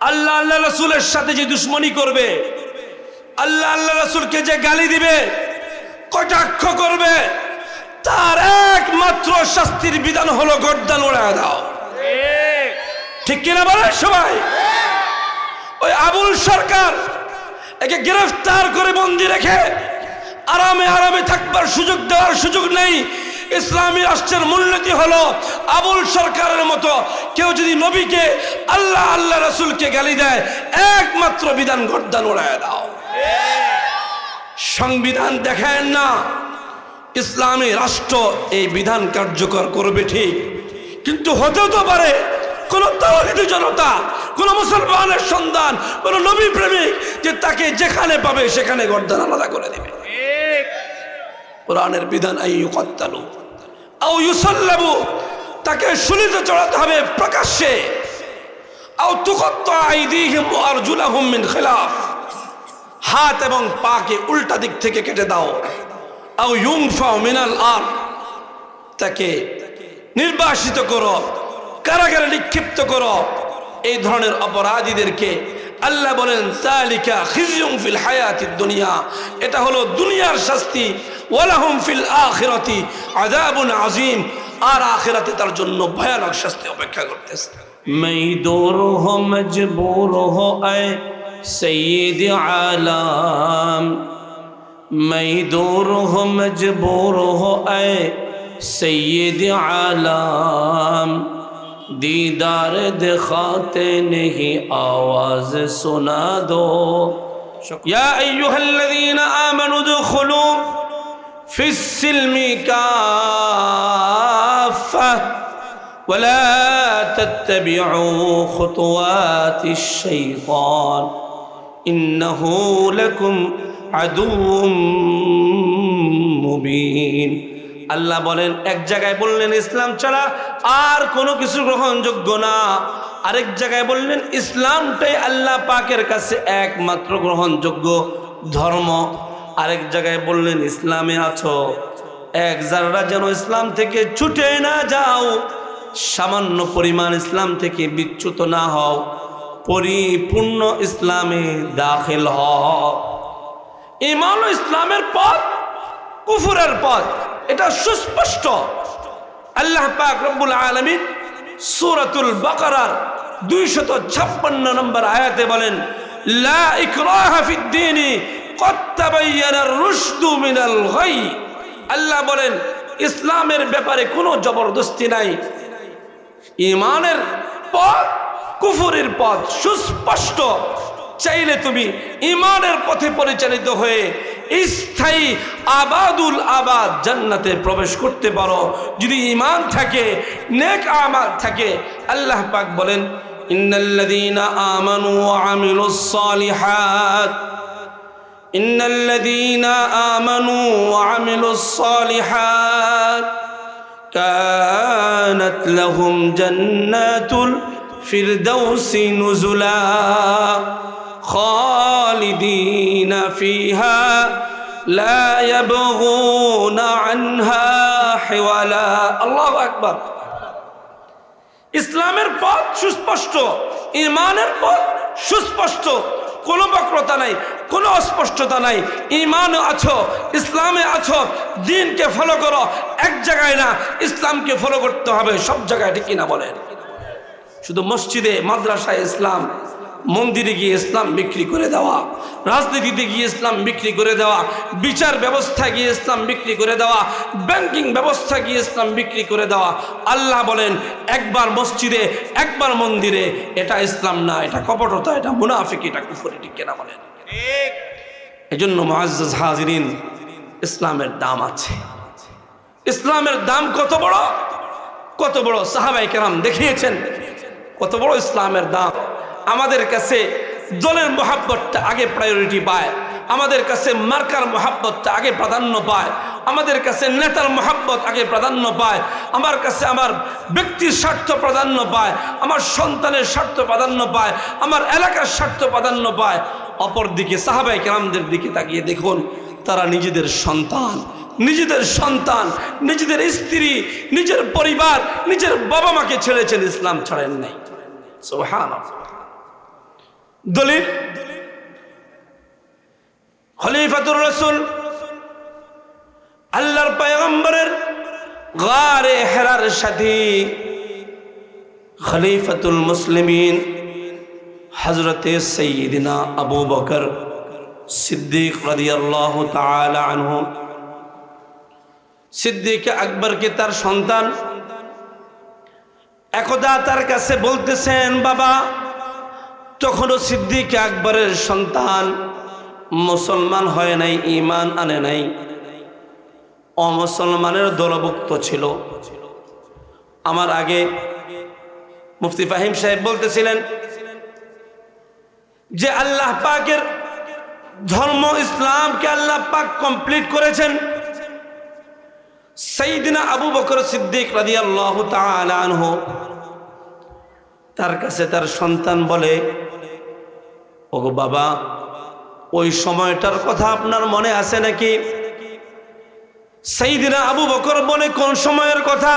আল্লাহ আল্লাহ রাসূলের সাথে যে দুশ্মনী করবে, আল্লাহ আল্লাহ রাসূলকে যে গালি দিবে, কটাক্ষ করবে, তার একমাত্র শাস্তির বিধান হলো গর্দান উড়ায় দাও। ঠিক কিনা বলেন সবাই? ওই আবুল সরকার একে গ্রেফতার করে বন্দি রেখে আরামে আরামে থাকবার সুযোগ দেওয়ার সুযোগ নেই। ইসলামী রাষ্ট্রের মূলনীতি হলো আবুল সরকারের মতো কেউ যদি নবীকে, আল্লাহ আল্লাহ রাসূলকে গালি দেয়, একমাত্র বিধান গর্দান উড়ায় দাও। সংবিধান দেখায় না, ইসলামী রাষ্ট্র এই বিধান কার্যকর করবে ঠিক, কিন্তু হতেও তো পারে কোন তাওহীদি জনতা, কোন মুসলমানের সন্তান, কোন নবী প্রেমিক যে তাকে যেখানে পাবে সেখানে গর্দান আলাদা করে দিবে। কোরআনের বিধান আইয়ুকাত্তালু আও ইউসাল্লাবু, তাকে শুলিতে চড়াতে হবে প্রকাশ্যে, আও তুকাত্তা আইদিহিম ওয়া আরজুলাহুম মিন খিলাফ, হাত এবং পাকে উল্টা দিক থেকে কেটে দাও, আও ইউনফাউ মিনাল আরদ, তাকে নির্বাসিত করো, কারাগারে নিক্ষিপ্ত করো। এই ধরনের অপরাধীদেরকে আল্লাহ বলেন যালিকা খিজয়ুন ফিল হায়াতিদ দুনিয়া, এটা হলো দুনিয়ার শাস্তি, ওয়ালাহুম ফিল আখিরাতি আযাবুন আযীম, আর আখিরাতে তার জন্য ভয়ানক শাস্তি অপেক্ষা করতেছে। মঈদুর হো মজবুর হো এ সৈয়দ আলম, মঈদুর হো মজবুর হো এ সৈয়দ আলম, दीदार दिखाते नहीं आवाज सुना दो। या अय्युहल्लज़ीना आमनू दुखुलू फिस्सिल्मि काफ़्फ़ा वला तत्तबिऊ खुतुवातिश शैतान इन्नहु लकुम अदुव्वुम मुबीन। আল্লাহ বলেন, এক জায়গায় বললেন ইসলাম ছাড়া আর কোনো কিছু গ্রহণযোগ্য না, আরেক জায়গায় বললেন ইসলামটাই আল্লাহ পাকের কাছে একমাত্র গ্রহণযোগ্য ধর্ম, আরেক জায়গায় বললেন ইসলামে আছো, এক যারা যেন ইসলাম থেকে ছুটে না যাও, সামান্য পরিমাণ ইসলাম থেকে বিচ্যুত না হও, পরিপূর্ণ ইসলামে দাখিল হও। ঈমান ও ইসলামের পথ কুফরের পথ, এটা সুস্পষ্ট। আল্লাহ পাক রব্বুল আলামিন সূরাতুল বাকারার 256 নম্বর আয়াতে বলেন, লা ইকরাহা ফিদ-দীনি ক্বাদ তাবায়্যানার রুশদু মিনাল গাই। আল্লাহ বলেন ইসলামের ব্যাপারে কোনো জবরদস্তি নাই। ঈমানের পথ কুফরের পথ সুস্পষ্ট। চাইলে তুমি ঈমানের পথে পরিচালিত হয়ে স্থায়ী আবাদুল আবাদ জান্নাতে প্রবেশ করতে পারো যদি ঈমান থাকে, নেক আমাল থাকে। আল্লাহ পাক বলেন, ইন্নাল্লাযীনা আমানু ওয়া আমিলুস সালিহাত, ইন্নাল্লাযীনা আমানু ওয়া আমিলুস সালিহাত কানাত লাহুম জান্নাতুল ফিরদাউসি নুজুলা খালিদিনা ফিহা লা ইয়াবগুনা আনহা হিওয়ালা। আল্লাহু আকবার। ইসলামের পথ সুস্পষ্ট, ঈমানের পথ সুস্পষ্ট, কোনো বক্রতা নাই, কোনো অস্পষ্টতা নাই। ঈমানে আছো, ইসলামে আছো, দ্বীনকে ফলো করো। এক জায়গায় না, ইসলামকে ফলো করতে হবে সব জায়গায়, ঠিক কিনা বলেন? শুধু মসজিদে মাদ্রাসায় ইসলাম, মন্দিরে গিয়ে ইসলাম বিক্রি করে দেওয়া, রাজনীতিতে গিয়ে ইসলাম বিক্রি করে দেওয়া, বিচার ব্যবস্থা গিয়ে ইসলাম বিক্রি করে দেওয়া, ব্যাংকিং ব্যবস্থা গিয়ে ইসলাম বিক্রি করে দেওয়া। আল্লাহ বলেন একবার মসজিদে একবার মন্দিরে, এটা ইসলাম না, এটা কপটতা, এটা মুনাফিকি, এটা কুফরি, ঠিক কিনা বলেন? এজন্য মুআজ্জাজ হাজিরিন, ইসলামের দাম আছে। ইসলামের দাম কত বড়, কত বড় সাহাবায়ে কেরাম দেখিয়েছেন কত বড় ইসলামের দাম। আমাদের কাছে দলের মহাব্বতটা আগে প্রায়োরিটি পায়, আমাদের কাছে মার্কার মহাব্বতটা আগে প্রাধান্য পায়, আমাদের কাছে নেতার মহাব্বত আগে প্রাধান্য পায়, আমার কাছে আমার ব্যক্তির স্বার্থ প্রাধান্য পায়, আমার সন্তানের স্বার্থ প্রাধান্য পায়, আমার এলাকার স্বার্থ প্রাধান্য পায়। অপরদিকে সাহাবায়ে কেরামদের দিকে তাকিয়ে দেখুন, তারা নিজেদের সন্তান, নিজেদের স্ত্রী, নিজের পরিবার, নিজের বাবা মাকে ছেড়েছেন, ইসলাম ছাড়েন নাই। সুবহানাল্লাহ। দলিল খলিফাতুর রাসূল আল্লাহর পয়গম্বরের গারে হেরার সাথী খলিফাতুল মুসলিমিন হযরতে সাইয়্যিদিনা আবু বকর সিদ্দিক রাদিয়াল্লাহু তাআলা আনহু সিদ্দিক আকবরকে তার সন্তান একদা তার কাছে বলতেছেন, বাবা, তখনও সিদ্দিক আকবরের সন্তান মুসলমান হয় নাই, ঈমান আনে নাই, অমুসলমানের দলভুক্ত ছিল। আমার আগে মুফতি ফাহিম সাহেব বলতেছিলেন যে আল্লাহ পাকের ধর্ম ইসলামকে আল্লাহ পাক কমপ্লিট করেছেন। সাইয়্যিদিনা আবু বকর সিদ্দিক রাদিয়াল্লাহু তাআলা আনহু তার কাছে তার সন্তান বলে, ওগো বাবা, ওই সময়টার কথা আপনার মনে আছে নাকি? সাইয়্যিদিনা আবু বকর বলে, কোন সময়ের কথা?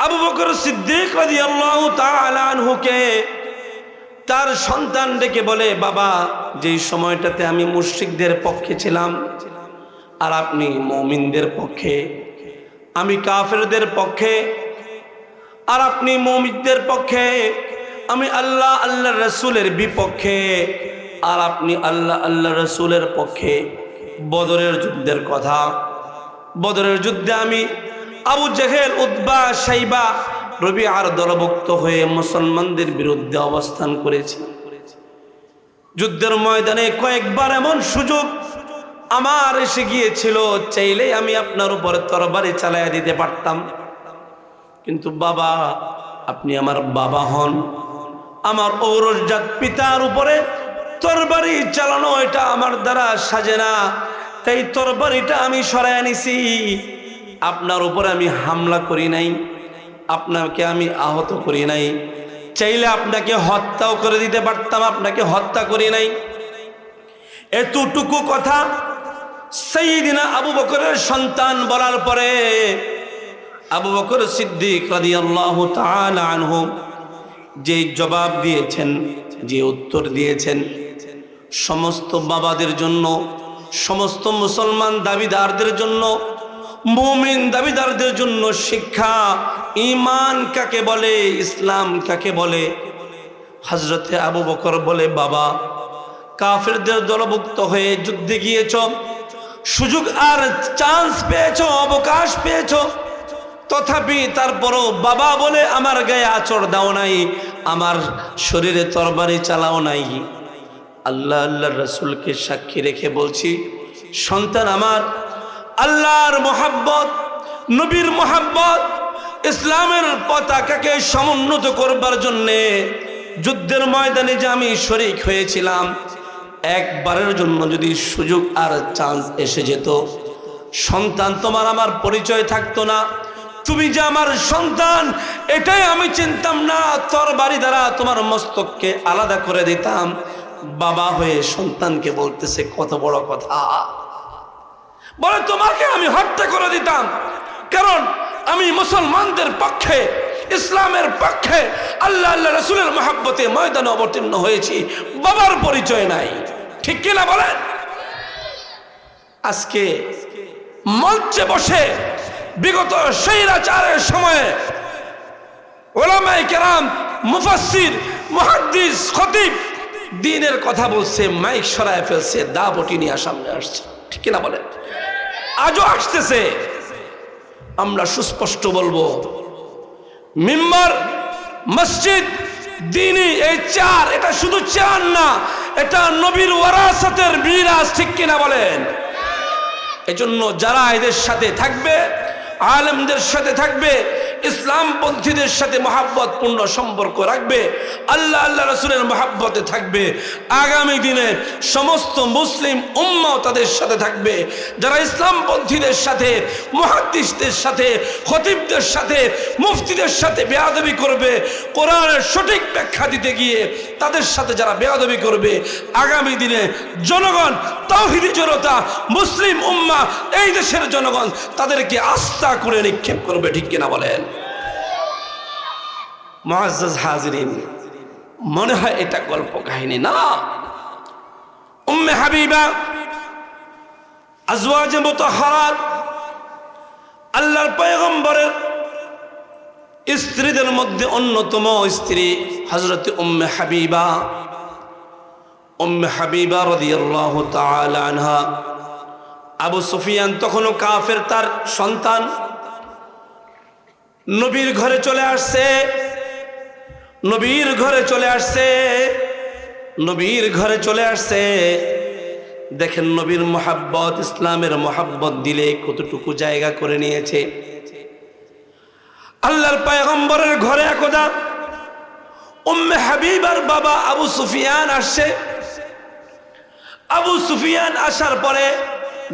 আবু বকর সিদ্দিক রাদিয়াল্লাহু তাআলা আনহুকে তার সন্তান ডেকে বলে, বাবা, যেই সময়টাতে আমি মুশরিকদের পক্ষে ছিলাম আর আপনি মুমিনদের পক্ষে, আমি কাফেরদের পক্ষে আর আপনি মুমিনদের পক্ষে, আমি আল্লাহ আল্লাহর রাসূলের বিপক্ষে আর আপনি আল্লাহ আল্লাহর রাসূলের পক্ষে। বদরের যুদ্ধের কথা, বদরের যুদ্ধে আমি আবু জেহেল, উতবা, শাইবা, রবিআর দলভুক্ত হয়ে মুসলমানদের বিরুদ্ধে অবস্থান করেছি। যুদ্ধের ময়দানে কয়েকবার এমন সুযোগ আমার এসে গিয়েছিল, চাইলেই আমি আপনার উপরে তরবারি চালাইয়া দিতে পারতাম, কিন্তু বাবা, আপনি আমার বাবা হন, আমার ঔরসজাত পিতার উপরে তরবারি চালানো এটা আমার দ্বারা সাজে না, তাই তরবারিটা আমি সরাইয়া নিছি। আপনার উপরে আমি হামলা করি নাই, আপনাকে আমি আহত করি নাই, চাইলে আপনাকে হত্যাও করে দিতে পারতাম, আপনাকে হত্যা করি নাই। এতটুকু কথা সাইয়্যিদিনা আবু বকরের সন্তান বলার পরে আবু বকর সিদ্দিক রাদিয়াল্লাহু তাআলা আনহু যে জবাব দিয়েছেন, যে উত্তর দিয়েছেন, সমস্ত বাবাদের জন্য, সমস্ত মুসলমান দাবিদারদের জন্য, মুমিন দাবিদারদের জন্য শিক্ষা। ঈমান কাকে বলে, ইসলাম কাকে বলে? হযরতে আবু বকর বলে, বাবা, কাফেরদের দলভুক্ত হয়ে যুদ্ধে গিয়েছ, সুযোগ আর চান্স পেয়েছ, অবকাশ পেয়েছ, তথাপি তারপরও বাবা বলে আমার গায়ে আঁচড় দাও নাই, আমার শরীরে তরবারি চালাও নাই। আল্লাহ আল্লাহর রাসূলকে সাক্ষী রেখে বলছি, সন্তান আমার, আল্লাহর মোহাব্বত, নবীর মোহাব্বত, ইসলামের পতাকাকে সমুন্নত করবার জন্যে যুদ্ধের ময়দানে যে আমি শরীক হয়েছিলাম, একবারের জন্য যদি সুযোগ আর চান্স এসে যেত, সন্তান তোমার আমার পরিচয় থাকতো না, তুমি যে আমার সন্তান এটাই আমি চিনতাম না, তরবারি দ্বারা তোমার মস্তককে আলাদা করে দিতাম। বাবা হয়ে সন্তানকে বলতেছে কত বড় কথা, বলে তোমাকে আমি হত্যা করে দিতাম, কারণ আমি মুসলমানদের পক্ষে, ইসলামের পক্ষে, আল্লাহ আল্লাহ রাসূলের মহব্বতে ময়দানে অবতীর্ণ হয়েছি, বাবার পরিচয় নাই। ঠিক কিনা বলেন? আজকে মঞ্চে বসে বিগত স্বৈরাচারের সময়ে উলামায়ে কেরাম, মুফাসসির, মুহাদ্দিস, খতিব দ্বীনের কথা বলছে, মাইক সরায় ফেলছে, দা বটি নিয়ে সামনে আসছে। ঠিক কিনা বলেন? আজও আসতেছে। আমরা সুস্পষ্ট বলবো, মিম্বার, মসজিদ, দ্বীনি, এই চার, এটা শুধু চার না, এটা নবীর ওয়ারাসাতের মিরাস। ঠিক কিনা বলেন? এজন্য যারা এদের সাথে থাকবে, আলেমদের সাথে থাকবে, ইসলামপন্থীদের সাথে মহাব্বতপূর্ণ সম্পর্ক রাখবে, আল্লাহ আল্লাহ রাসূলের মহাব্বতে থাকবে, আগামী দিনে সমস্ত মুসলিম উম্মাও তাদের সাথে থাকবে। যারা ইসলামপন্থীদের সাথে, মুহাদ্দিসদের সাথে, খতিবদের সাথে, মুফতিদের সাথে বেয়াদবি করবে, কোরআনের সঠিক ব্যাখ্যা দিতে গিয়ে তাদের সাথে যারা বেয়াদবি করবে, আগামী দিনে জনগণ, তাওহীদি জনতা, মুসলিম উম্মাহ, এই দেশের জনগণ তাদেরকে আস্থা করে নিক্ষেপ করবে। ঠিক কিনা বলেন? মুআজ্জাজ হাজিরিন, মনে হয় এটা গল্প কাহিনী না। উম্মে হাবিবা আজওয়াজে মুতাহহারাত, আল্লাহর পয়গম্বরের স্ত্রীদের মধ্যে অন্যতম স্ত্রী হযরত উম্মে হাবিবা। উম্মে হাবিবা রাদিয়াল্লাহু তাআলা আনহা, আবু সুফিয়ান তখনও কাফের, তার সন্তান নবীর ঘরে চলে আসছে, নবীর ঘরে চলে আসছে, নবীর ঘরে চলে আসছে। দেখেন নবীর মোহাব্বত, ইসলামের মোহাব্বত দিলে কতটুকু জায়গা করে নিয়েছে। আল্লাহর পয়গম্বরের ঘরে একদা উম্মে হাবিবার বাবা আবু সুফিয়ান আসছে। আবু সুফিয়ান আসার পরে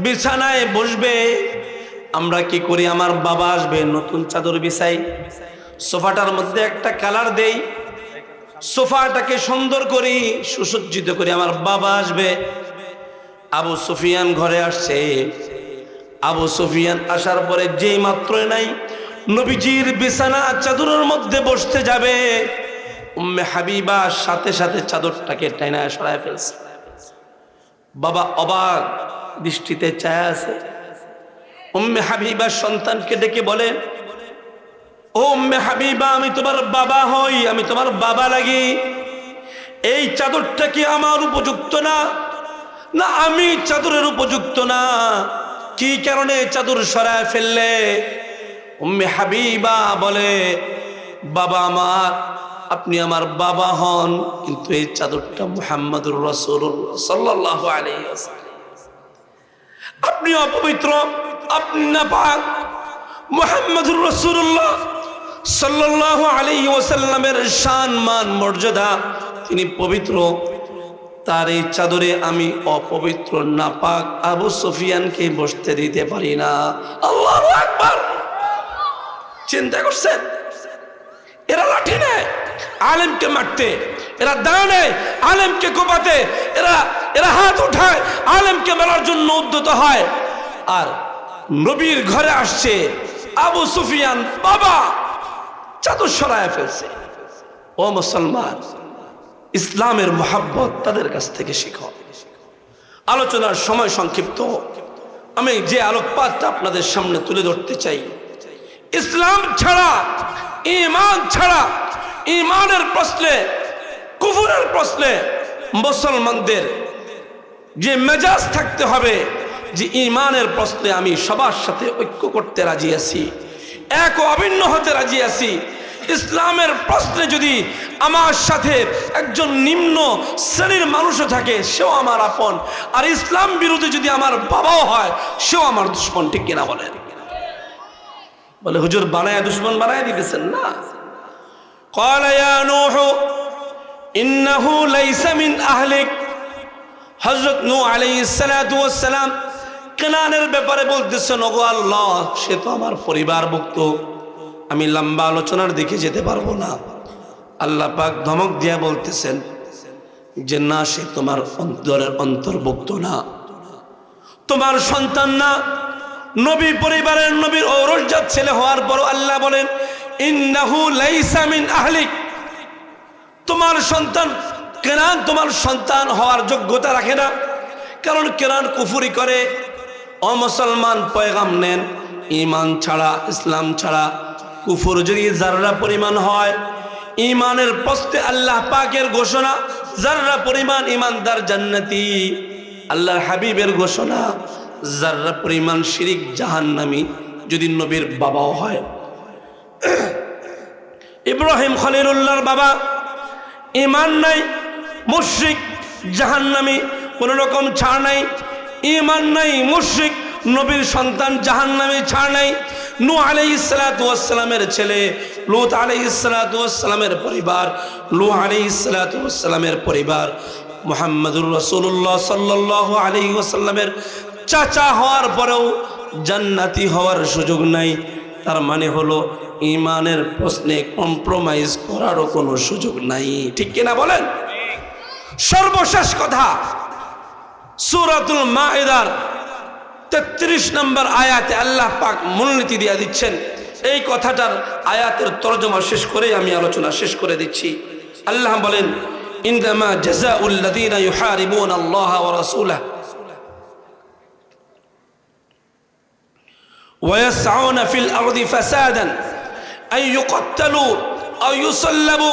বিছানায় বসবে। আমরা কি করি, আমার বাবা আসবে, নতুন চাদর বিছাই, সোফাটার মধ্যে একটা কালার দেই, সোফাটাকে সুন্দর করি, সুসজ্জিত করি, আমার বাবা আসবে। আবু সুফিয়ান ঘরে আসছে। আবু সুফিয়ান আসার পরে যেই মাত্রই নাই নবীজির বিছানা চাদরের মধ্যে বসতে যাবে, উম্মে হাবিবা সাথে সাথে চাদরটাকে টাইনা সরায় ফেলছে। বাবা অবাক দৃষ্টিতে চায় আছে। উম্মে হাবিবার সন্তানকে ডেকে বলে, ও উম্মে হাবিবা, আমি তোমার বাবা হই, আমি তোমার বাবা লাগি, এই চাদরটা কি আমার উপযুক্ত না? না, আমি চাদরের উপযুক্ত না, কি কারণে চাদর সরায় ফেললে? উম্মে হাবিবা বলে, বাবা আমার, আপনি আমার বাবা হন, কিন্তু এই চাদরটা মুহাম্মদুর রাসূলুল্লাহ সাল্লাল্লাহু আলাইহি ওয়াসাল্লাম, আপনি অপবিত্র, আপনি নাপাক। মুহাম্মদুর রাসূলুল্লাহ সাল্লাল্লাহু আলাইহি ওয়াসাল্লামের শান মান মর্যাদা, তিনি পবিত্র, তার এই চাদরে আমি অপবিত্র নাপাক আবু সুফিয়ানকে বসতে দিতে পারি না। আল্লাহু আকবার। চিন্তা করছেন, এরা লাঠি নেয় আলেমকে মারতে, এরা দা নেয় আলেমকে কোপাতে, এরা হাত উঠায় আলেমকে মারার জন্য উদ্যত হয়। আর নবীর ঘরে আসছে আবু সুফিয়ান, বাবা চাদর সরায় ফেলছে। ও মুসলমান, ইসলামের মোহাব্বত তাদের কাছ থেকে শিখো। আলোচনার সময় সংক্ষিপ্ত, আমি যে আলোকপাতটা আপনাদের সামনে তুলে ধরতে চাই, ইসলাম ছাড়া, ঈমান ছাড়া, ঈমানের প্রশ্নে, কুফরের প্রশ্নে মুসলমানদের যে মেজাজ থাকতে হবে, যে ঈমানের প্রশ্নে আমি সবার সাথে ঐক্য করতে রাজি আছি, এক ও অভিন্ন হতে রাজি আছি। ইসলামের প্রশ্নে যদি আমার সাথে একজন নিম্ন শ্রেণীর মানুষও থাকে, সেও আমার আপন। আর ইসলাম বিরোধী যদি আমার বাবাও হয়, সেও আমার দুশ্মন। ঠিক কিনা বলেন? বলে হুজুর বানায় দুশ্মন বানায় দিতেছেন না। قال يا نوح إنه ليس من أهلك। হযরত নূহ আলাইহিস সালাতু ওয়াস সালাম কেনানের ব্যাপারে বলতেছেন, ওগো আল্লাহ, সে তো আমার পরিবারভুক্ত, আমি লম্বা আলোচনার দিকে যেতে পারবো না। আল্লাহ পাক ধমক দিয়া বলতেছেন যে না, সে তোমার অন্তরের অন্তর্ভুক্ত না, তোমার সন্তান না। নবী পরিবারের, নবীর ঔরসজাত ছেলে হওয়ার পরও আল্লাহ বলেন ইন্নাহু লাইসা মিন আহলিক, তোমার সন্তান কেনান তোমার সন্তান হওয়ার যোগ্যতা রাখে না, কারণ কেনান কুফরি করে। ও মুসলমান, পয়গাম নেন, ঈমান ছাড়া, ইসলাম ছাড়া কুফর যদি যাররা পরিমাণ হয়, ঈমানের প্রশ্নে আল্লাহ পাকের ঘোষণা, যাররা পরিমাণ ঈমানদার জান্নাতি। আল্লাহর হাবিবের ঘোষণা, যাররা পরিমাণ শিরিক জাহান্নামী, যদি নবীর বাবাও হয়। ইব্রাহিম খলিলুল্লাহর বাবা ঈমান নাই, মুশরিক, জাহান্নামী, কোন রকম ছাড় নাই। ঈমান নাই, মুশরিক, নবীর সন্তান, জাহান্নামী, ছাড় নাই। নূহ আলাইহিস সালাতু ওয়াস সালামের ছেলে, লূত আলাইহিস সালাতু ওয়াস সালামের পরিবার, নূহ আলাইহিস সালাতু ওয়াস সালামের পরিবার, মুহাম্মদুর রাসূলুল্লাহ সাল্লাল্লাহু আলাইহি ওয়াসাল্লামের চাচা হওয়ার পরেও জান্নাতি হওয়ার সুযোগ নাই। তার মানে হলো ঈমানের প্রশ্নে কম্প্রোমাইজ করারও কোনো সুযোগ নাই। ঠিক কিনা বলেন? সর্বশেষ কথা, সূরাতুল মাইদার 33 নম্বর আয়াতে আল্লাহ পাক মূলনীতি দিয়ে দিচ্ছেন। এই কথাটার আয়াতের তরজমা শেষ করে আমি আলোচনা শেষ করে দিচ্ছি। আল্লাহ বলেন ইনদামা জাযাউল লাযীনা ইউহারিবুনা আল্লাহ ওয়া রাসূলাহু ওয়া ইয়াসউনা ফিল আরদি ফাসাদান আন ইউকাত্তালু আও ইউসাল্লাবু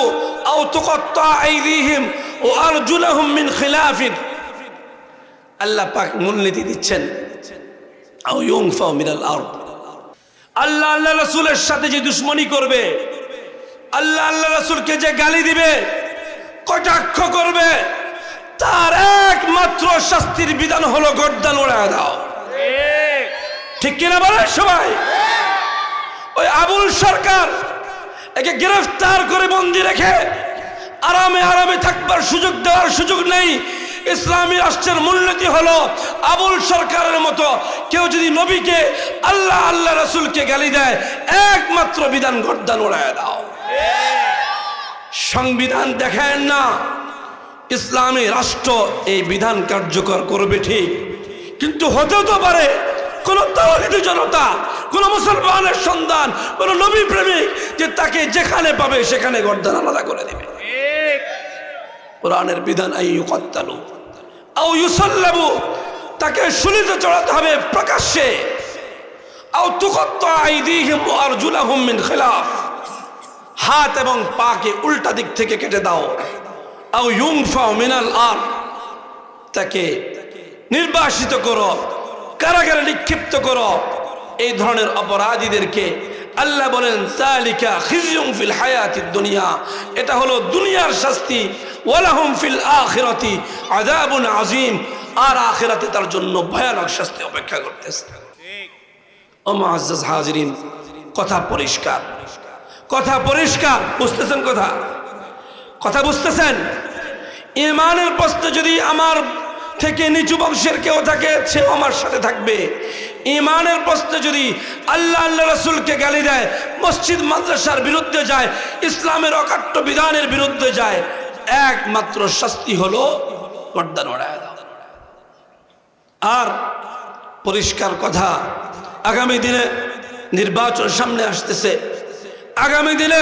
আও তুকাত্তা আইদিহিম ওয়া আরজুলুহুম মিন খিলাফিন। আল্লাহ পাক মূলনীতি দিচ্ছেন আও ইউনফাউ মিনাল আরদ। আল্লাহ আল্লাহ রাসূলের সাথে যে দুশমনী করবে, আল্লাহ আল্লাহ রাসূলকে যে গালি দিবে, কটাক্ষ করবে, তার একমাত্র শাস্তির বিধান হলো গর্দান উড়ায় দাও। ঠিক কিনা বলেন সবাই? ওই আবুল সরকার একে গ্রেফতার করে বন্দি রেখে আরামে আরামে থাকবার সুযোগ দেওয়ার সুযোগ নেই। ইসলামী রাষ্ট্রের মূলনীতি হলো আবুল সরকারের মতো কেউ যদি নবীকে আল্লাহ আল্লাহ রাসূলকে গালি দেয়, একমাত্র বিধান গর্দান উড়ায় দাও। সংবিধান দেখেন না, ইসলামী রাষ্ট্র এই বিধান কার্যকর করবে ঠিক, কিন্তু হতেও তো পারে কোন তাওহীদি জনতা, কোন মুসলমানের সন্তান, কোন নবী প্রেমিক যে তাকে যেখানে পাবে সেখানে গর্দান আলাদা করে দেবে। কোরআনের বিধান আই ইউকাত্তালু আও ইউসাল্লাবু, তাকে শুলিতে চড়াতে হবে প্রকাশ্যে, আও তুকাত্তা আইদিহিম ওয়া আরজুলুহুম মিন খিলাফ, হাত এবং পাকে উল্টা দিক থেকে কেটে দাও, আও ইউনফাউ মিনাল আরদ, তাকে নির্বাসিত করো, কারাগারে নিক্ষিপ্ত করো। এই ধরনের অপরাধীদেরকে আল্লাহ বলেন যালিকা খিজয়ুন ফিল হায়াতিদ দুনিয়া, এটা হলো দুনিয়ার শাস্তি, ওয়ালাহুম ফিল আখিরাতি আযাবুন আযীম, আর আখিরাতে তার জন্য ভয়ানক শাস্তি অপেক্ষা করতেছে। ও মুআজ্জাজ হাজিরিন, কথা পরিষ্কার, কথা পরিষ্কার, বুঝতেছেন? কথা বুঝতেছেন? ঈমানের প্রশ্নে যদি আমার থেকে নিচু বংশের কেউ থাকে, সেও আমার সাথে থাকবে। ঈমানের প্রশ্নে যদি আল্লাহ আল্লাহ রাসূলকে গালি দেয়, মসজিদ মাদ্রাসার বিরুদ্ধে যায়, ইসলামের অকাট্য বিধানের বিরুদ্ধে যায়, একমাত্র শাস্তি হলো গর্দান উড়ায় দাও। আর পরিষ্কার কথা, আগামী দিনে নির্বাচন সামনে আসতেছে, আগামী দিনে